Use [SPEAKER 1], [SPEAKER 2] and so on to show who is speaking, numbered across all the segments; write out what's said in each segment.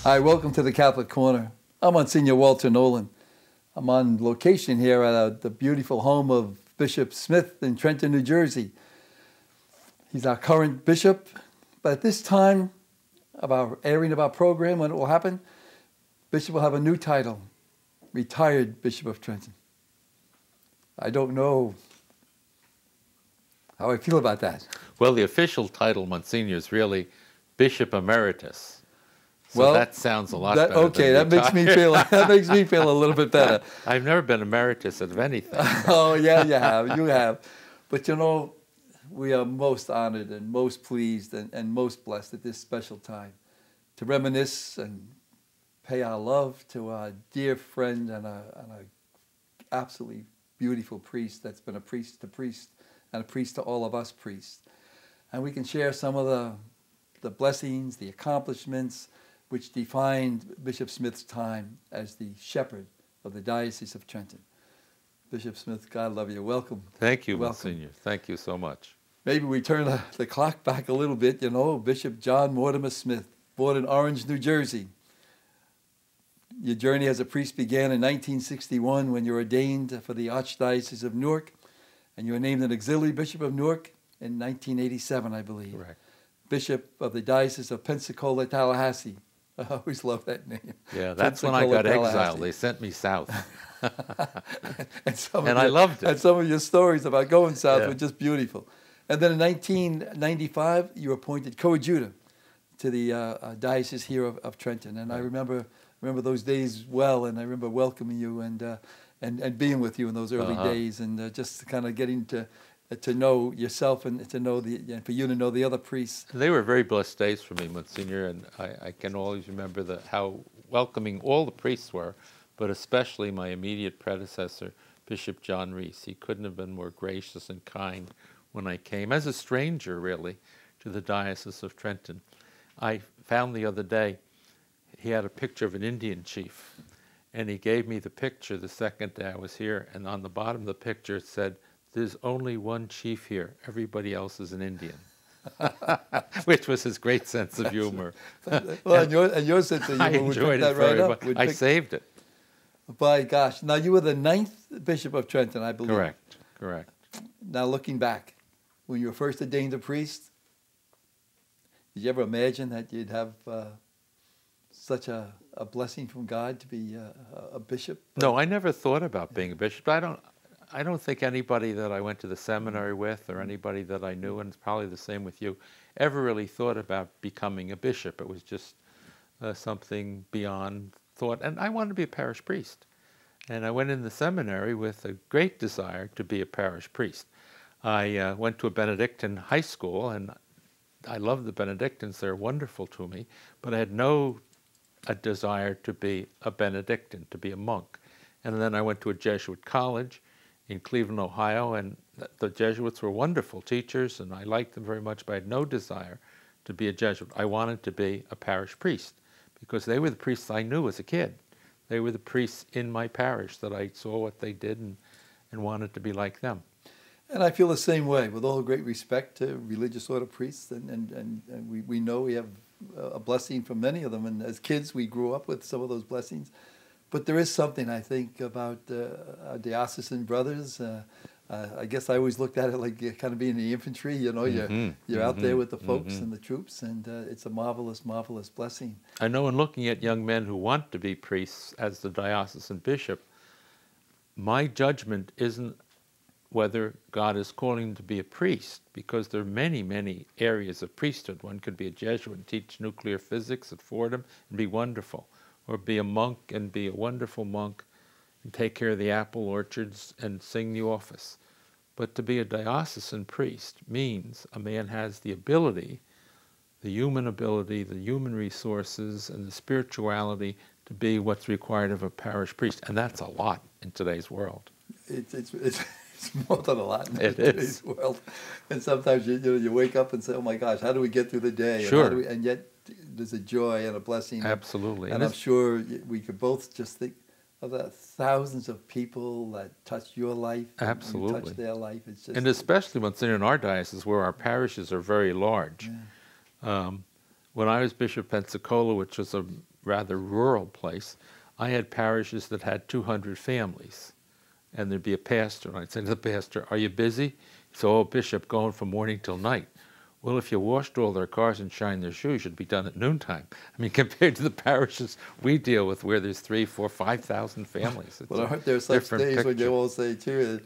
[SPEAKER 1] Hi, welcome to the Catholic Corner. I'm Monsignor Walter Nolan. I'm on location here at the beautiful home of Bishop Smith in Trenton, New Jersey. He's our current bishop, but at this time of our airing of our program, when it will happen, Bishop will have a new title, Retired Bishop of Trenton. I don't know how I feel about that.
[SPEAKER 2] Well, the official title, Monsignor, is really Bishop Emeritus. So
[SPEAKER 1] Well,
[SPEAKER 2] that sounds a lot better.
[SPEAKER 1] Okay, that makes me feel a little bit better.
[SPEAKER 2] I've never been emeritus of anything.
[SPEAKER 1] Oh yeah, you have. But you know, we are most honored and most pleased and most blessed at this special time to reminisce and pay our love to our dear friend and a absolutely beautiful priest that's been a priest to priest and a priest to all of us priests. And we can share some of the blessings, the accomplishments, which defined Bishop Smith's time as the shepherd of the Diocese of Trenton. Bishop Smith, God love you. Welcome.
[SPEAKER 2] Thank you,
[SPEAKER 1] Welcome.
[SPEAKER 2] Monsignor. Thank you so much.
[SPEAKER 1] Maybe we turn the clock back a little bit. You know, Bishop John Mortimer Smith, born in Orange, New Jersey. Your journey as a priest began in 1961 when you were ordained for the Archdiocese of Newark, and you were named an auxiliary bishop of Newark in 1987, I believe.
[SPEAKER 2] Correct.
[SPEAKER 1] Bishop of the Diocese of Pensacola, Tallahassee. I always love that name.
[SPEAKER 2] Yeah, that's when I got exiled. They sent me south. and I loved it.
[SPEAKER 1] And some of your stories about going south were just beautiful. And then in 1995, you were appointed coadjutor to the Diocese here of Trenton. And I remember those days well, and I remember welcoming you and being with you in those early days, and just kind of getting to know yourself and to know for you to know the other priests.
[SPEAKER 2] They were very blessed days for me, Monsignor, and I can always remember how welcoming all the priests were, but especially my immediate predecessor, Bishop John Reese. He couldn't have been more gracious and kind when I came, as a stranger really, to the Diocese of Trenton. I found the other day, he had a picture of an Indian chief, and he gave me the picture the second day I was here, and on the bottom of the picture it said, "There's only one chief here. Everybody else is an Indian," which was his great sense of humor.
[SPEAKER 1] Well, and your sense of humor,
[SPEAKER 2] I enjoyed it very much. I saved it.
[SPEAKER 1] By gosh. Now, you were the 9th Bishop of Trenton, I believe.
[SPEAKER 2] Correct.
[SPEAKER 1] Now, looking back, when you were first ordained a priest, did you ever imagine that you'd have such a blessing from God to be a bishop?
[SPEAKER 2] No, I never thought about being a bishop. I don't think anybody that I went to the seminary with or anybody that I knew, and it's probably the same with you, ever really thought about becoming a bishop. It was just something beyond thought. And I wanted to be a parish priest. And I went in the seminary with a great desire to be a parish priest. I went to a Benedictine high school, and I love the Benedictines. They're wonderful to me. But I had no desire to be a Benedictine, to be a monk. And then I went to a Jesuit college in Cleveland, Ohio, and the Jesuits were wonderful teachers, and I liked them very much, but I had no desire to be a Jesuit. I wanted to be a parish priest, because they were the priests I knew as a kid. They were the priests in my parish that I saw what they did and wanted to be like them.
[SPEAKER 1] And I feel the same way, with all great respect to religious order priests, and we know we have a blessing from many of them, and as kids we grew up with some of those blessings. But there is something, I think, about our diocesan brothers. I guess I always looked at it like kind of being in the infantry. You know, you're out there with the folks and the troops, and it's a marvelous, marvelous blessing.
[SPEAKER 2] I know in looking at young men who want to be priests as the diocesan bishop, my judgment isn't whether God is calling them to be a priest, because there are many, many areas of priesthood. One could be a Jesuit and teach nuclear physics at Fordham and be wonderful, or be a monk and be a wonderful monk and take care of the apple orchards and sing the office. But to be a diocesan priest means a man has the ability, the human resources, and the spirituality to be what's required of a parish priest. And that's a lot in today's world.
[SPEAKER 1] It's more than a lot in today's world. And sometimes you wake up and say, oh my gosh, how do we get through the day?
[SPEAKER 2] Sure.
[SPEAKER 1] And yet there's a joy and a blessing.
[SPEAKER 2] Absolutely.
[SPEAKER 1] And I'm sure we could both just think of the thousands of people that touch your life.
[SPEAKER 2] Absolutely.
[SPEAKER 1] And touch their life. It's just,
[SPEAKER 2] and especially in our diocese where our parishes are very large.
[SPEAKER 1] Yeah.
[SPEAKER 2] When I was Bishop of Pensacola, which was a rather rural place, I had parishes that had 200 families. And there'd be a pastor, and I'd say to the pastor, "Are you busy?" So, "Oh, Bishop, going from morning till night." Well, if you washed all their cars and shined their shoes, you'd be done at noontime. I mean, compared to the parishes we deal with, where there's 3,000, 4,000, 5,000 families.
[SPEAKER 1] Well, aren't there such days when you all say, too,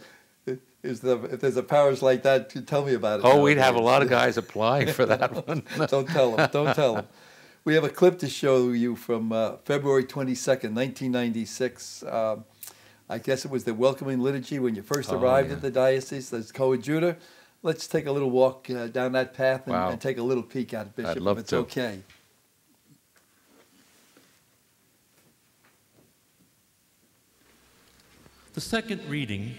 [SPEAKER 1] if there's a parish like that, tell me about it.
[SPEAKER 2] Oh, we'd have a lot of guys applying for that one.
[SPEAKER 1] Don't tell them. Don't tell them. We have a clip to show you from February 22nd, 1996. I guess it was the welcoming liturgy when you first arrived at the diocese as coadjutor. Let's take a little walk down that path and take a little peek at it, Bishop,
[SPEAKER 2] I'd love
[SPEAKER 1] if it's
[SPEAKER 2] to.
[SPEAKER 1] okay.
[SPEAKER 3] The second reading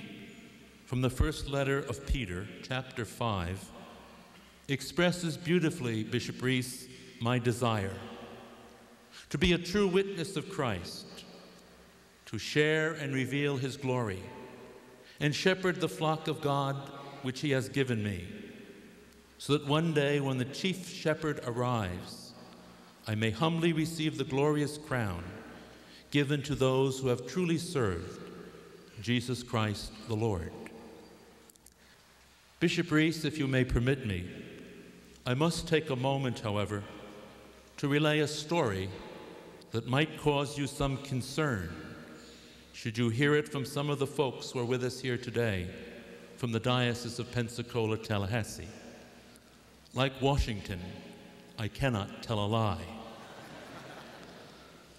[SPEAKER 3] from the first letter of Peter, chapter 5, expresses beautifully, Bishop Reese, my desire to be a true witness of Christ, to share and reveal his glory, and shepherd the flock of God which he has given me, so that one day when the chief shepherd arrives, I may humbly receive the glorious crown given to those who have truly served Jesus Christ the Lord. Bishop Reese, if you may permit me, I must take a moment, however, to relay a story that might cause you some concern should you hear it from some of the folks who are with us here today from the Diocese of Pensacola, Tallahassee. Like Washington, I cannot tell a lie.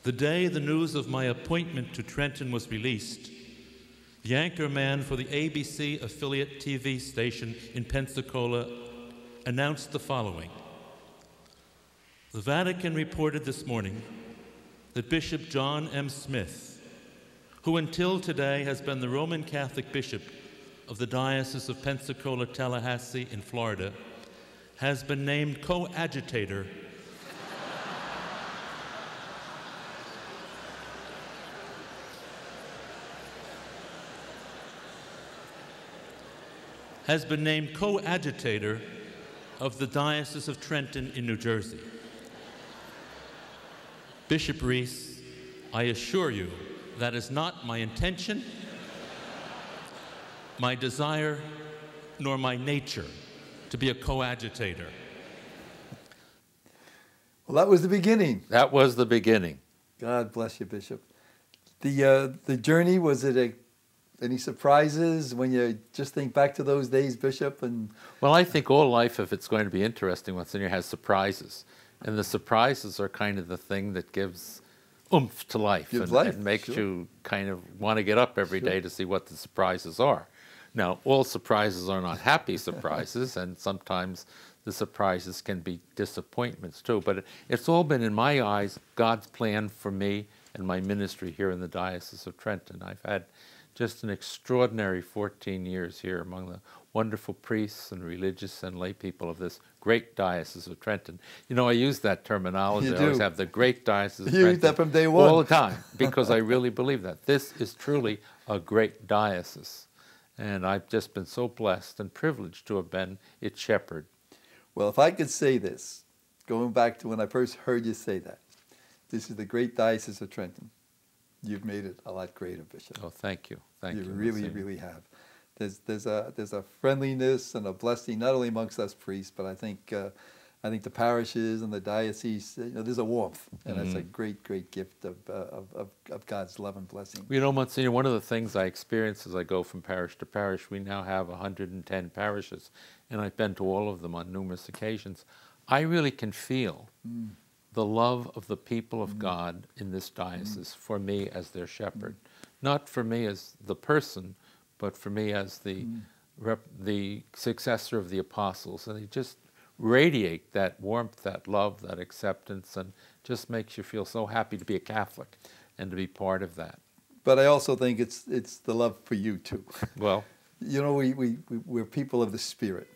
[SPEAKER 3] The day the news of my appointment to Trenton was released, the anchorman for the ABC affiliate TV station in Pensacola announced the following. The Vatican reported this morning that Bishop John M. Smith, who until today has been the Roman Catholic Bishop of the Diocese of Pensacola, Tallahassee in Florida, has been named coadjutor of the Diocese of Trenton in New Jersey. Bishop Reese, I assure you that is not my intention, my desire, nor my nature to be a coadjutor.
[SPEAKER 1] Well, that was the beginning.
[SPEAKER 2] That was the beginning.
[SPEAKER 1] God bless you, Bishop. The journey, was it any surprises when you just think back to those days, Bishop?
[SPEAKER 2] Well, I think all life, if it's going to be interesting, what's in here has surprises. And the surprises are kind of the thing that gives oomph to life and makes you kind of want to get up every day to see what the surprises are. Now, all surprises are not happy surprises, and sometimes the surprises can be disappointments too. But it's all been, in my eyes, God's plan for me and my ministry here in the Diocese of Trenton. I've had just an extraordinary 14 years here among the wonderful priests and religious and lay people of this great Diocese of Trenton. You know, I use that terminology. I always have the great Diocese of Trenton.
[SPEAKER 1] You use that from day one.
[SPEAKER 2] All the time, because I really believe that. This is truly a great diocese. And I've just been so blessed and privileged to have been its shepherd.
[SPEAKER 1] Well, if I could say this, going back to when I first heard you say that, this is the great Diocese of Trenton. You've made it a lot greater, Bishop.
[SPEAKER 2] Oh, thank you. Thank you.
[SPEAKER 1] You really, really have. There's a friendliness and a blessing not only amongst us priests, but I think the parishes and the diocese. There's a warmth, and that's a great, great gift of God's love and blessing.
[SPEAKER 2] You know, Monsignor, one of the things I experience as I go from parish to parish, we now have 110 parishes, and I've been to all of them on numerous occasions. I really can feel the love of the people of God in this diocese for me as their shepherd. Not for me as the person, but for me as the successor of the apostles. And they just radiate that warmth, that love, that acceptance, and just makes you feel so happy to be a Catholic and to be part of that.
[SPEAKER 1] But I also think it's the love for you too.
[SPEAKER 2] Well,
[SPEAKER 1] you know, we're people of the Spirit,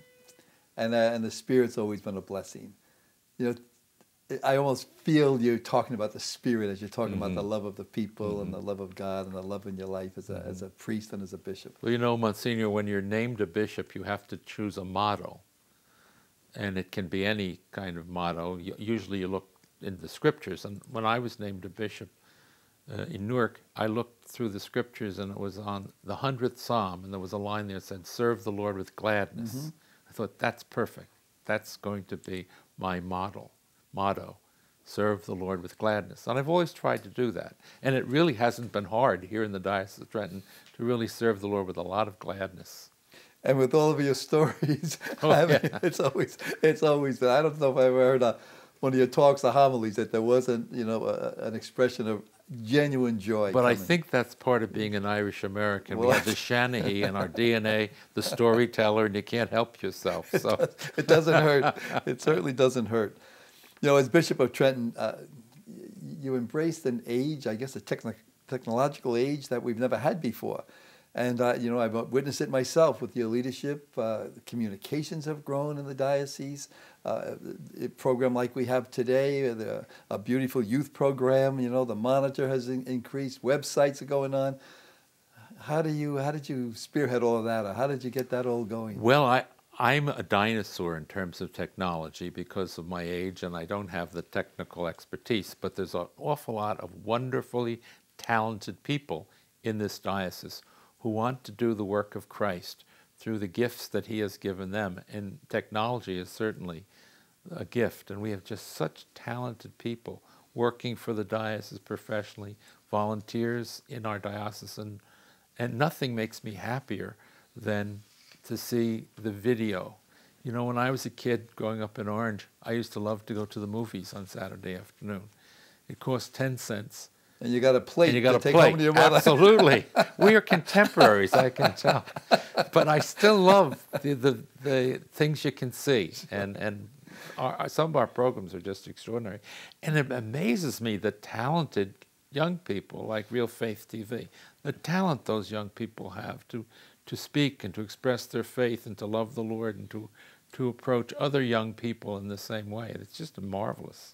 [SPEAKER 1] and the Spirit's always been a blessing. You know, I almost feel you talking about the Spirit as you're talking about the love of the people and the love of God and the love in your life as a priest and as a bishop.
[SPEAKER 2] Well, you know, Monsignor, when you're named a bishop, you have to choose a motto. And it can be any kind of motto. Usually you look in the scriptures. And when I was named a bishop in Newark, I looked through the scriptures, and it was on the 100th Psalm, and there was a line there that said, "Serve the Lord with gladness." I thought, that's perfect. That's going to be my motto. Serve the Lord with gladness. And I've always tried to do that. And it really hasn't been hard here in the Diocese of Trenton to really serve the Lord with a lot of gladness.
[SPEAKER 1] And with all of your stories, it's always been. I don't know if I ever heard one of your talks or homilies that there wasn't, an expression of genuine joy.
[SPEAKER 2] But
[SPEAKER 1] coming.
[SPEAKER 2] I think that's part of being an Irish American. We have the Shanahy in our DNA, the storyteller, and you can't help yourself. So
[SPEAKER 1] It doesn't hurt. It certainly doesn't hurt. As Bishop of Trenton, you embraced an age, I guess, a technological age that we've never had before. And, I've witnessed it myself with your leadership. The communications have grown in the diocese. A program like we have today, a beautiful youth program, the monitor has increased, websites are going on. How did you spearhead all of that? Or how did you get that all going?
[SPEAKER 2] Well, I'm a dinosaur in terms of technology because of my age, and I don't have the technical expertise, but there's an awful lot of wonderfully talented people in this diocese who want to do the work of Christ through the gifts that he has given them. And technology is certainly a gift. And we have just such talented people working for the diocese professionally, volunteers in our diocese. And nothing makes me happier than to see the video. When I was a kid growing up in Orange, I used to love to go to the movies on Saturday afternoon. It cost 10 cents.
[SPEAKER 1] And you got a plate
[SPEAKER 2] to
[SPEAKER 1] take home to your mother.
[SPEAKER 2] Absolutely. We are contemporaries, I can tell. But I still love the things you can see. And some of our programs are just extraordinary. And it amazes me the talented young people like Real Faith TV, the talent those young people have to speak and to express their faith and to love the Lord and to approach other young people in the same way. It's just marvelous.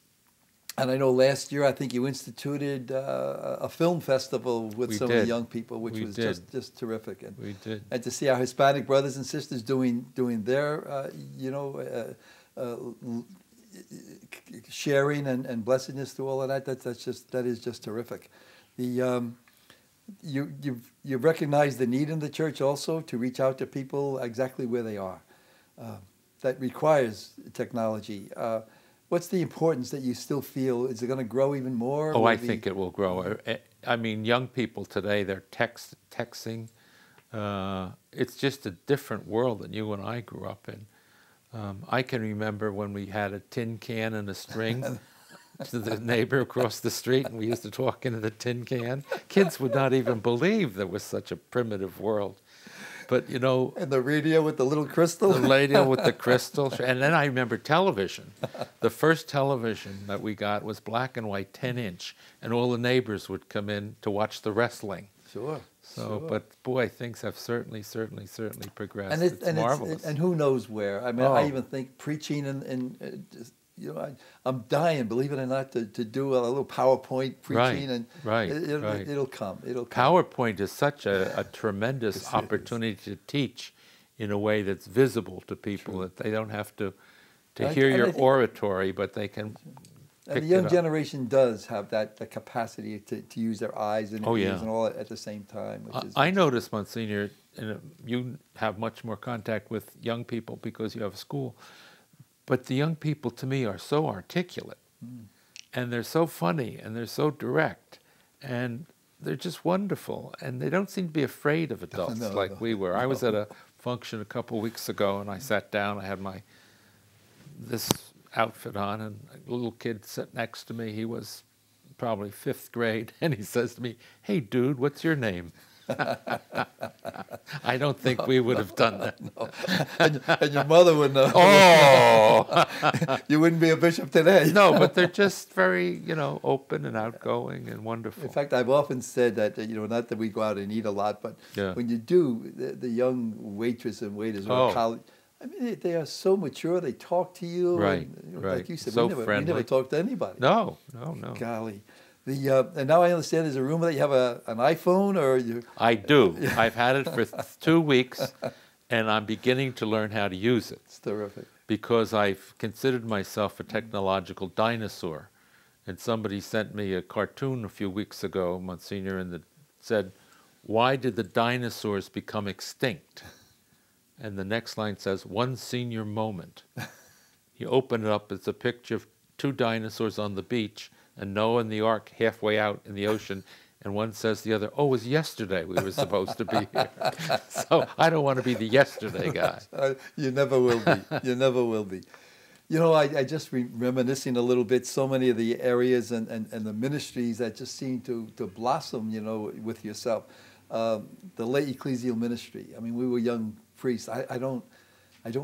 [SPEAKER 1] And I know last year, I think you instituted a film festival with some of the young people, which was just terrific. And
[SPEAKER 2] we did.
[SPEAKER 1] And to see our Hispanic brothers and sisters doing their, sharing and blessedness through all of that, that is just terrific. You've recognized the need in the church also to reach out to people exactly where they are. That requires technology. What's the importance that you still feel? Is it going to grow even more?
[SPEAKER 2] Oh, I think it will grow. I mean, young people today, they're texting. It's just a different world than you and I grew up in. I can remember when we had a tin can and a string to the neighbor across the street, and we used to talk into the tin can. Kids would not even believe there was such a primitive world. But,
[SPEAKER 1] And the radio with the little crystal?
[SPEAKER 2] The radio with the crystal. And then I remember television. The first television that we got was black and white, 10-inch, and all the neighbors would come in to watch the wrestling.
[SPEAKER 1] Sure.
[SPEAKER 2] But boy, things have certainly progressed. And it's marvelous.
[SPEAKER 1] And who knows where? I mean, I even think preaching and I'm dying, believe it or not, to do a little PowerPoint preaching,
[SPEAKER 2] right.
[SPEAKER 1] It'll come.
[SPEAKER 2] PowerPoint is such a tremendous opportunity to teach in a way that's visible to people, that they don't have to hear your oratory, but they can.
[SPEAKER 1] And the young generation does have that capacity to use their eyes and ears and all at the same time.
[SPEAKER 2] I noticed, Monsignor, and you have much more contact with young people because you have a school. But the young people, to me, are so articulate, and they're so funny, and they're so direct, and they're just wonderful, and they don't seem to be afraid of adults we were. I was at a function a couple of weeks ago, and I sat down. I had this outfit on, and a little kid sat next to me. He was probably 5th grade, and he says to me, "Hey, dude, what's your name?" I don't think we would have done that.
[SPEAKER 1] No. And your mother wouldn't have.
[SPEAKER 2] Oh!
[SPEAKER 1] You wouldn't be a bishop today.
[SPEAKER 2] No, but they're just very, open and outgoing and wonderful.
[SPEAKER 1] In fact, I've often said that, not that we go out and eat a lot, but when you do, the young waitress and waiters or college, I mean, they are so mature. They talk to you.
[SPEAKER 2] Right,
[SPEAKER 1] and,
[SPEAKER 2] right.
[SPEAKER 1] Like you said,
[SPEAKER 2] so
[SPEAKER 1] we never talk to anybody.
[SPEAKER 2] No.
[SPEAKER 1] Golly. And now I understand there's a rumor that you have an iPhone, or you.
[SPEAKER 2] I do. I've had it for 2 weeks, and I'm beginning to learn how to use it.
[SPEAKER 1] It's terrific.
[SPEAKER 2] Because I've considered myself a technological dinosaur. And somebody sent me a cartoon a few weeks ago, Monsignor, and it said, "Why did the dinosaurs become extinct?" And the next line says, "One senior moment." You open it up, it's a picture of two dinosaurs on the beach, and Noah and the ark halfway out in the ocean, and one says to the other, "Oh, it was yesterday we were supposed to be here." So I don't want to be the yesterday guy.
[SPEAKER 1] You never will be. You never will be. You know, I just reminiscing a little bit, so many of the areas and the ministries that just seem to blossom, you know, with yourself. The lay ecclesial ministry. I mean, we were young priests. I don't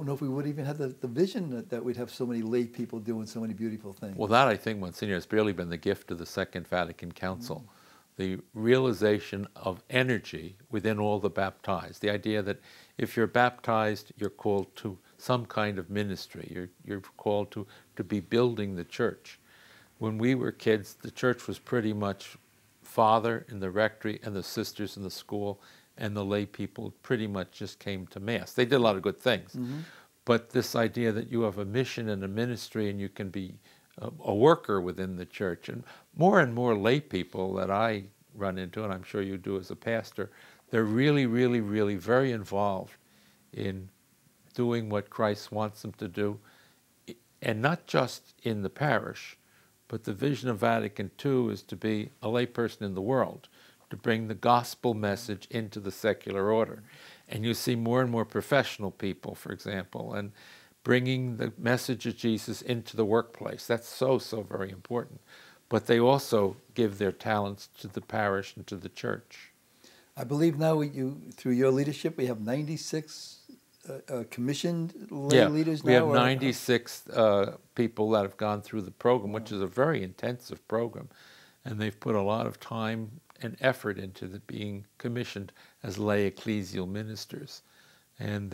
[SPEAKER 1] know if we would even have the vision that we'd have so many lay people doing so many beautiful things.
[SPEAKER 2] Well, that, I think, Monsignor, has barely been the gift of the Second Vatican Council. The realization of energy within all the baptized. The idea that if you're baptized, you're called to some kind of ministry. You're called to be building the church. When we were kids, the church was pretty much father in the rectory and the sisters in the school, and the lay people pretty much just came to Mass. They did a lot of good things. But this idea that you have a mission and a ministry and you can be a worker within the church, and more lay people that I run into, and I'm sure you do as a pastor, they're really, really, really very involved in doing what Christ wants them to do, and not just in the parish, but the vision of Vatican II is to be a lay person in the world, to bring the gospel message into the secular order. And you see more and more professional people, for example, and bringing the message of Jesus into the workplace. That's so very important. But they also give their talents to the parish and to the church.
[SPEAKER 1] I believe now through your leadership, we have 96 commissioned lay leaders now?
[SPEAKER 2] We have 96 people that have gone through the program, which is a very intensive program. And they've put a lot of time and effort into being commissioned as lay ecclesial ministers. And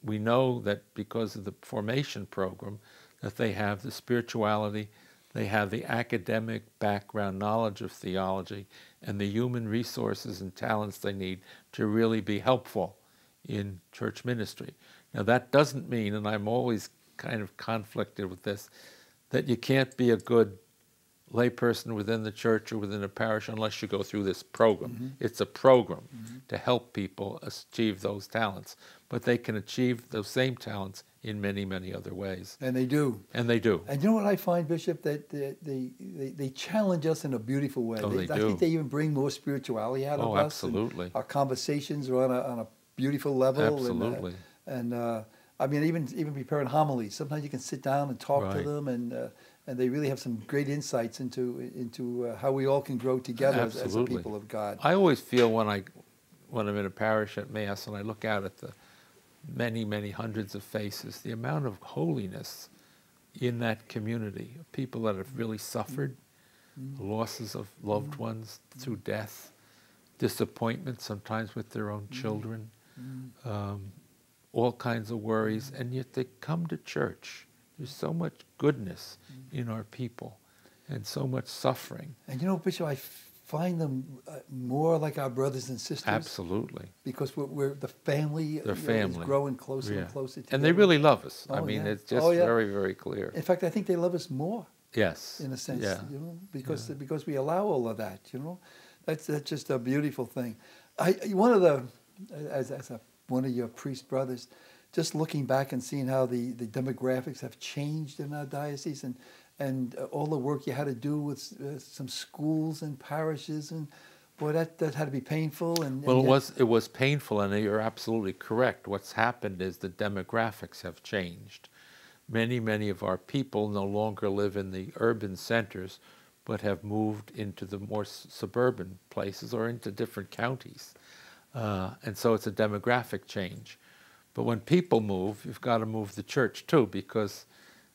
[SPEAKER 2] we know that because of the formation program, that they have the spirituality, they have the academic background knowledge of theology, and the human resources and talents they need to really be helpful in church ministry. Now that doesn't mean, and I'm always kind of conflicted with this, that you can't be a good layperson within the church or within a parish unless you go through this program. It's a program to help people achieve those talents, but they can achieve those same talents in many, many other ways.
[SPEAKER 1] And they do.
[SPEAKER 2] And they do.
[SPEAKER 1] And you know what I find, Bishop, that they challenge us in a beautiful way.
[SPEAKER 2] Oh, they do.
[SPEAKER 1] I think they even bring more spirituality out of us.
[SPEAKER 2] Oh, absolutely.
[SPEAKER 1] Our conversations are on a beautiful level.
[SPEAKER 2] Absolutely.
[SPEAKER 1] And I mean, even preparing homilies, sometimes you can sit down and talk to them, and they really have some great insights into how we all can grow together as a people of God.
[SPEAKER 2] I always feel when I'm in a parish at Mass and I look out at the many, many hundreds of faces, the amount of holiness in that community, of people that have really suffered losses of loved ones through death, disappointment sometimes with their own children, all kinds of worries, and yet they come to church. There's so much goodness in our people and so much suffering.
[SPEAKER 1] And you know, Bishop, I find them more like our brothers and sisters.
[SPEAKER 2] Absolutely.
[SPEAKER 1] Because we're the family.
[SPEAKER 2] Their family.
[SPEAKER 1] Is growing closer and closer together.
[SPEAKER 2] And they really love us.
[SPEAKER 1] Oh,
[SPEAKER 2] I mean,
[SPEAKER 1] yeah.
[SPEAKER 2] it's just very, very clear.
[SPEAKER 1] In fact, I think they love us more.
[SPEAKER 2] Yes.
[SPEAKER 1] In a sense, you know, because we allow all of that, you know. That's just a beautiful thing. One of your priest brothers, just looking back and seeing how the demographics have changed in our diocese, and all the work you had to do with some schools and parishes, and boy, that had to be painful.
[SPEAKER 2] It was painful, and you're absolutely correct. What's happened is the demographics have changed. Many of our people no longer live in the urban centers, but have moved into the more suburban places or into different counties. And so it's a demographic change. But when people move, you've got to move the church too, because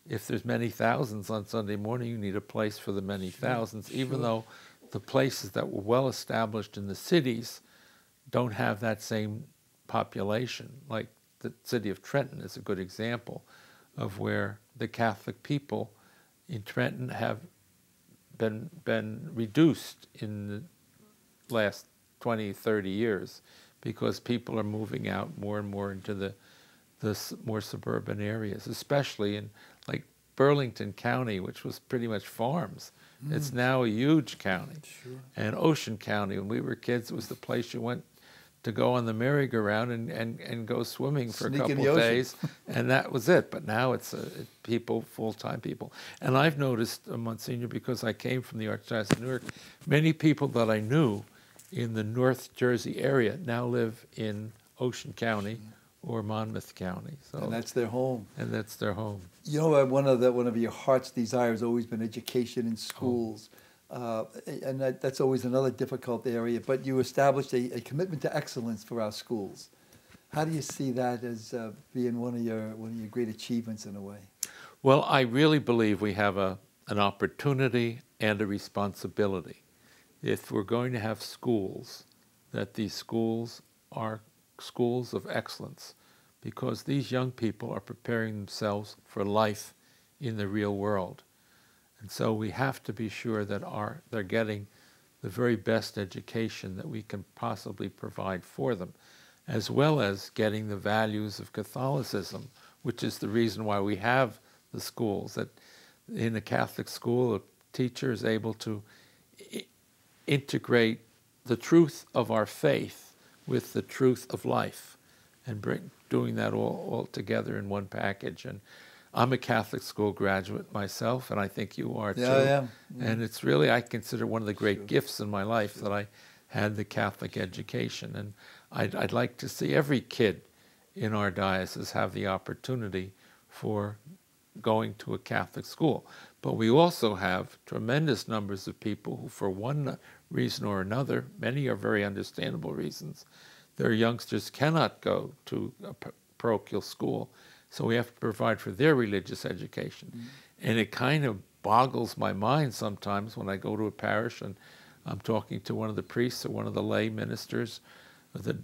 [SPEAKER 2] if there's many thousands on Sunday morning, you need a place for the many thousands, even though the places that were well established in the cities don't have that same population. Like the city of Trenton is a good example of where the Catholic people in Trenton have been reduced in the last 20, 30 years because people are moving out more and more into the more suburban areas, especially in like Burlington County, which was pretty much farms. It's now a huge county.
[SPEAKER 1] Sure.
[SPEAKER 2] And Ocean County, when we were kids, was the place you went to go on the merry-go-round and go swimming for
[SPEAKER 1] Sneak
[SPEAKER 2] a
[SPEAKER 1] in
[SPEAKER 2] couple
[SPEAKER 1] the
[SPEAKER 2] of
[SPEAKER 1] ocean.
[SPEAKER 2] days, and that was it. But now it's people, full-time people. And I've noticed, Monsignor, because I came from the Archdiocese of Newark, many people that I knew in the North Jersey area now live in Ocean County or Monmouth County. So,
[SPEAKER 1] And that's their home.
[SPEAKER 2] and that's their home.
[SPEAKER 1] You know, one of your heart's desires has always been education in schools. And that's always another difficult area. But you established a commitment to excellence for our schools. How do you see that as being one of your great achievements in a way?
[SPEAKER 2] Well, I really believe we have an opportunity and a responsibility. If we're going to have schools, that these schools are schools of excellence, because these young people are preparing themselves for life in the real world. And so we have to be sure that they're getting the very best education that we can possibly provide for them, as well as getting the values of Catholicism, which is the reason why we have the schools. That in a Catholic school, a teacher is able to integrate the truth of our faith with the truth of life, and doing that all together in one package. And I'm a Catholic school graduate myself, and I think you are too.
[SPEAKER 1] Yeah, I am.
[SPEAKER 2] And it's really, I consider one of the great gifts in my life that I had the Catholic education. And I'd like to see every kid in our diocese have the opportunity for going to a Catholic school. But we also have tremendous numbers of people who, for one reason or another, many are very understandable reasons, their youngsters cannot go to a parochial school. So we have to provide for their religious education. Mm-hmm. And it kind of boggles my mind sometimes when I go to a parish and I'm talking to one of the priests or one of the lay ministers, or the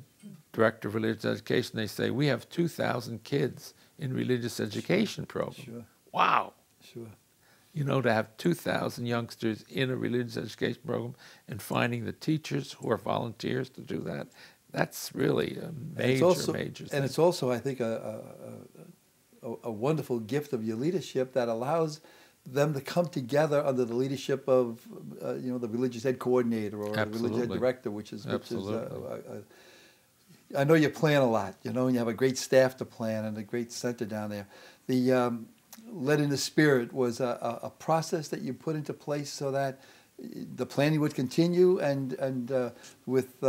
[SPEAKER 2] director of religious education. They say, we have 2,000 kids in religious education program.
[SPEAKER 1] Sure.
[SPEAKER 2] Wow.
[SPEAKER 1] Sure.
[SPEAKER 2] You know, to have 2,000 youngsters in a religious education program and finding the teachers who are volunteers to do that, that's really a major thing.
[SPEAKER 1] And it's also, I think, a wonderful gift of your leadership that allows them to come together under the leadership of, the religious ed coordinator or the religious ed director, which is I know you plan a lot, and you have a great staff to plan and a great center down there. The Led in the Spirit was a process that you put into place so that the planning would continue, and with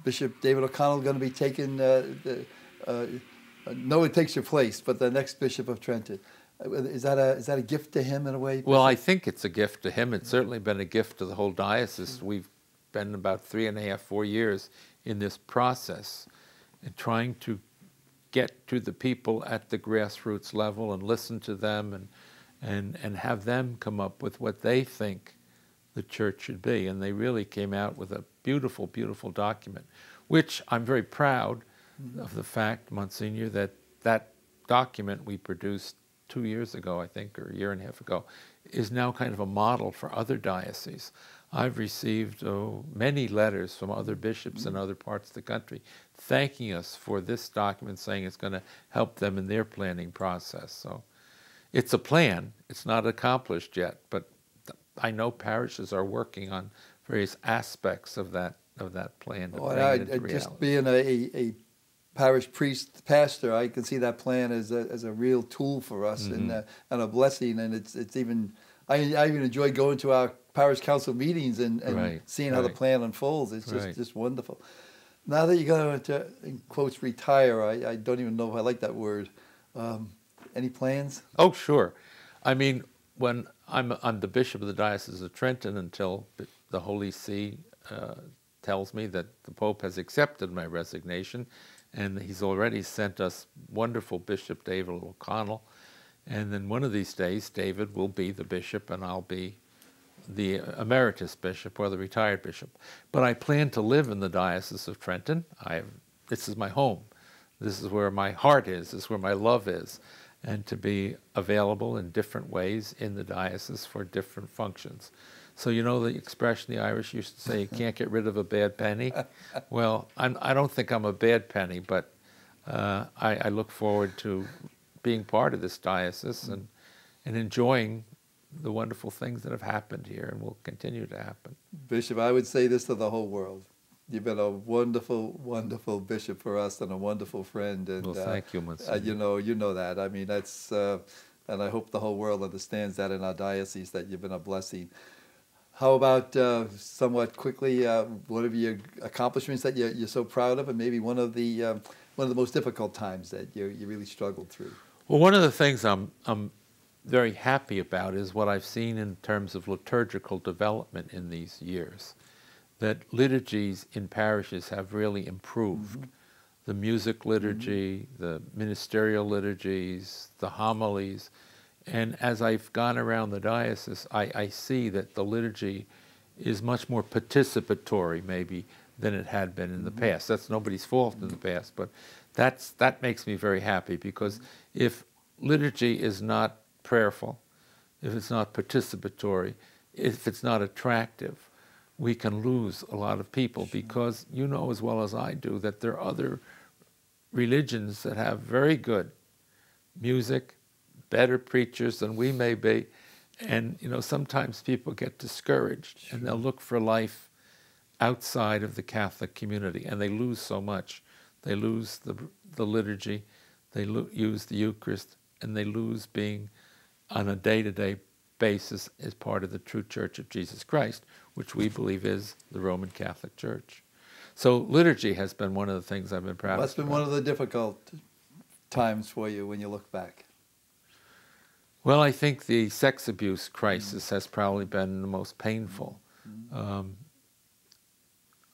[SPEAKER 1] Bishop David O'Connell going to be taking, no one takes your place, but the next Bishop of Trenton. Is that a gift to him in a way? Bishop?
[SPEAKER 2] Well, I think it's a gift to him. It's certainly been a gift to the whole diocese. We've been about 3.5, 4 years in this process and trying to get to the people at the grassroots level and listen to them and have them come up with what they think the church should be. And they really came out with a beautiful, beautiful document, which I'm very proud of the fact, Monsignor, that document we produced 2 years ago, I think, or a year and a half ago, is now kind of a model for other dioceses. I've received many letters from other bishops in other parts of the country thanking us for this document, saying it's going to help them in their planning process. So it's a plan. It's not accomplished yet, but I know parishes are working on various aspects of that plan to bring it into reality.
[SPEAKER 1] Just being a parish pastor, I can see that plan as a real tool for us, and a blessing. And it's even I even enjoy going to our parish council meetings and seeing how the plan unfolds. It's just wonderful. Now that you're going to, in quotes, retire, I don't even know if I like that word. Any plans?
[SPEAKER 2] Oh, sure. I mean, when I'm the bishop of the Diocese of Trenton until the Holy See tells me that the Pope has accepted my resignation, and he's already sent us wonderful Bishop David O'Connell. And then one of these days, David will be the bishop, and I'll be the emeritus bishop or the retired bishop. But I plan to live in the Diocese of Trenton. This is my home. This is where my heart is. This is where my love is. And to be available in different ways in the diocese for different functions. So you know the expression the Irish used to say, you can't get rid of a bad penny? Well, I don't think I'm a bad penny, but I look forward to being part of this diocese and enjoying the wonderful things that have happened here and will continue to happen.
[SPEAKER 1] Bishop, I would say this to the whole world. You've been a wonderful, wonderful bishop for us and a wonderful friend. And
[SPEAKER 2] Well, thank you, Monsignor.
[SPEAKER 1] you know that. I mean, that's, and I hope the whole world understands that in our diocese, that you've been a blessing. How about somewhat quickly, what are your accomplishments that you're so proud of, and maybe one of the most difficult times that you really struggled through?
[SPEAKER 2] Well, one of the things I'm very happy about is what I've seen in terms of liturgical development in these years, that liturgies in parishes have really improved. The music liturgy, the ministerial liturgies, the homilies. And as I've gone around the diocese, I see that the liturgy is much more participatory maybe than it had been in the past. That's nobody's fault in the past, but that makes me very happy, because if liturgy is not prayerful, if it's not participatory, if it's not attractive, we can lose a lot of people, because you know as well as I do that there are other religions that have very good music, better preachers than we may be, and sometimes people get discouraged and they'll look for life outside of the Catholic community, and they lose so much. They lose the liturgy, they use the Eucharist, and they lose being on a day-to-day basis as part of the true Church of Jesus Christ, which we believe is the Roman Catholic Church. So liturgy has been one of the things I've been proud of.
[SPEAKER 1] That's been one of the difficult times for you when you look back.
[SPEAKER 2] Well, I think the sex abuse crisis has probably been the most painful.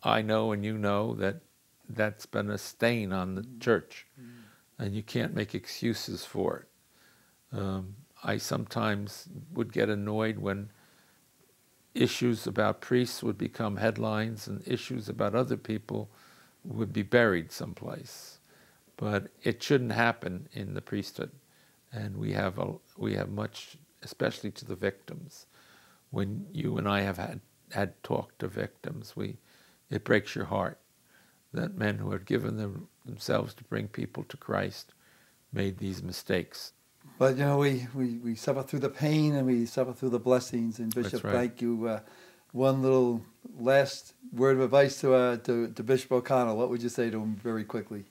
[SPEAKER 2] I know, and you know, that that's been a stain on the church, and you can't make excuses for it. I sometimes would get annoyed when issues about priests would become headlines and issues about other people would be buried someplace. But it shouldn't happen in the priesthood. And we have much, especially to the victims. When you and I have had talked to victims, it breaks your heart that men who had given themselves to bring people to Christ made these mistakes.
[SPEAKER 1] But we suffer through the pain and we suffer through the blessings. And Bishop,
[SPEAKER 2] That's right.
[SPEAKER 1] Thank you. One little last word of advice to Bishop O'Connell. What would you say to him very quickly?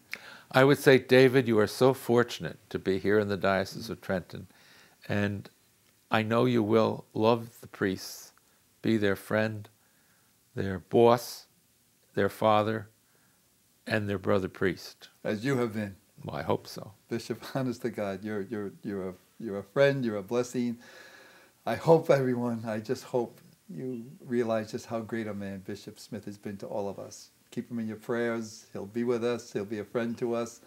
[SPEAKER 2] I would say, David, you are so fortunate to be here in the Diocese of Trenton, and I know you will love the priests, be their friend, their boss, their father, and their brother priest.
[SPEAKER 1] As you have been.
[SPEAKER 2] Well, I hope so.
[SPEAKER 1] Bishop, honest to God, you're a friend, you're a blessing. I just hope you realize just how great a man Bishop Smith has been to all of us. Keep him in your prayers. He'll be with us. He'll be a friend to us.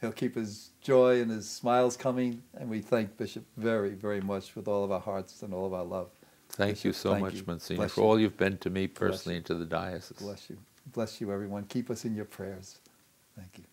[SPEAKER 1] He'll keep his joy and his smiles coming. And we thank Bishop very, very much with all of our hearts and all of our love.
[SPEAKER 2] Thank you so much,
[SPEAKER 1] you.
[SPEAKER 2] Monsignor,
[SPEAKER 1] Bless
[SPEAKER 2] for
[SPEAKER 1] you.
[SPEAKER 2] all you've been to me personally and to the diocese.
[SPEAKER 1] Bless you. Bless you, everyone. Keep us in your prayers. Thank you.